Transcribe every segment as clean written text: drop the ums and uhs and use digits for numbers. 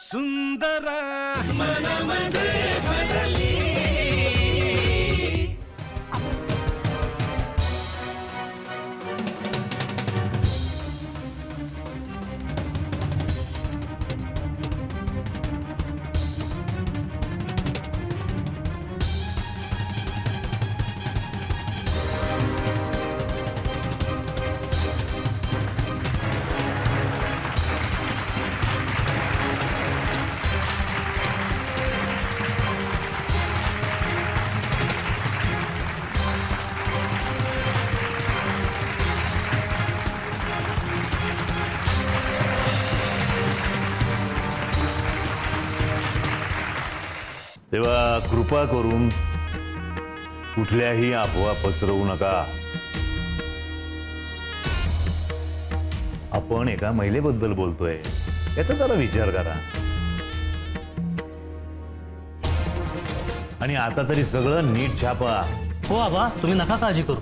सुंदर मनामध्ये भरली. तेव्हा कृपा करून कुठल्याही अफवा पसरवू नका. आपण एका महिलेबद्दल बोलतोय, याचा जरा विचार करा. आणि आता तरी सगळं नीट छापा. हो आबा, तुम्ही नका काळजी करू.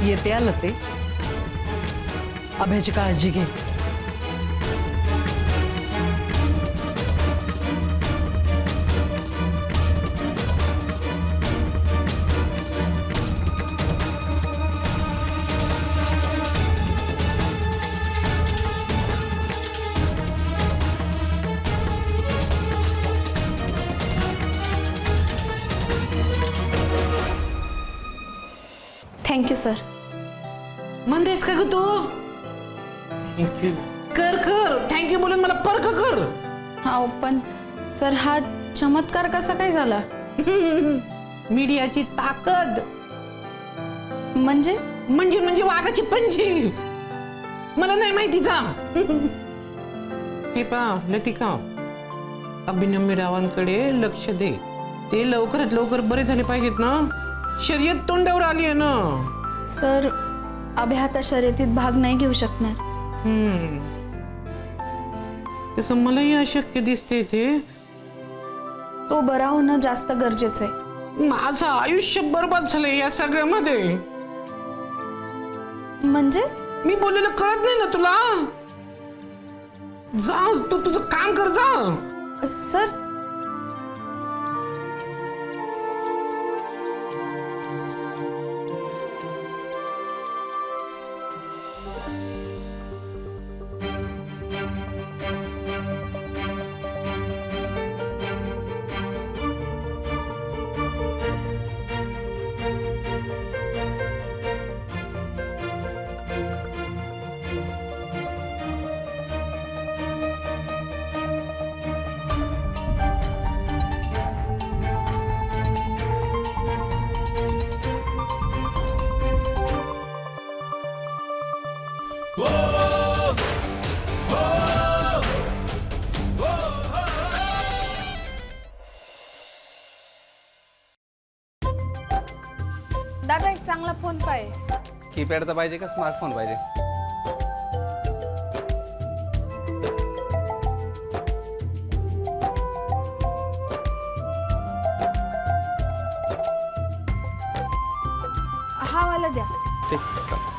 येते आलं ते अभ्याची काळजी घे. Thank you sir. म्हणतेस का ग तू? थँक्यू कर कर, थँक्यू बोलून मला परक कर. हा पण सर, हा चमत्कार कसा काय झाला? मीडियाची ताकद म्हणजे म्हणजे वाघाची पंची. मला नाही माहिती जा. हे पा लतिका, अभिनम्य रावांकडे लक्ष दे. ते लवकरात लवकर बरे झाले पाहिजेत ना. शर्यत तोंडावर आली आहे ना. सर, अभि आता शर्यतीत भाग नाही घेऊ शकणार. तसं मलाही अशक्य दिसते ते. तो बरा होणं जास्त गरजेचं आहे. माझं आयुष्य बर्बाद झालंय या सगळ्यामध्ये. म्हणजे मी बोललेलं कळत नाही ना तुला? जा तू तुझं काम कर जा. सर, दादा एक चांगला फोन पाहिजे. कीपॅडचा पाहिजे का स्मार्टफोन पाहिजे? हा वाला द्या. ठीक चल.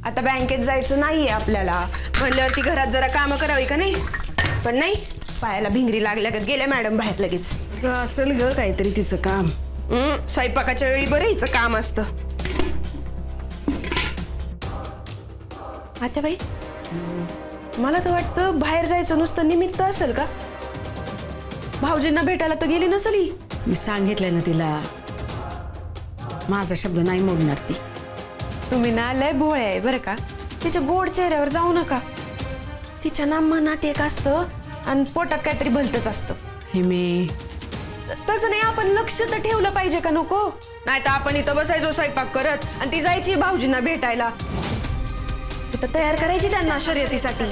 आता बँकेत जायचं नाहीये आपल्याला म्हणल्यावरती घरात जरा कामं करावी का नाही? पण नाही, पायाला भिंगरी लागल्या का गेल्या मॅडम बाहेर लगेच. असेल ग काहीतरी तिचं काम. स्वयंपाकाच्या वेळी बरं हिचं काम असतं. आता बाई, मला तर वाटतं बाहेर जायचं नुसतं निमित्त असेल का? भाऊजींना भेटायला तर गेली नसेल ही. मी सांगितलंय ना तिला, माझा शब्द नाही मोडणार ती. तुम्ही ना लय भोळे आहे बरं का. तिच्या गोड चेहऱ्यावर जाऊ नका. तिच्या ना मनात एक असतं आणि पोटात काहीतरी भलतच असतं. हे मी तसं नाही, आपण लक्ष तर ठेवलं पाहिजे का नको? नाही तर आपण इथं बसायचो स्वयंपाक करत आणि ती जायची भाऊजींना भेटायला. इथं तयार करायची त्यांना शर्यतीसाठी.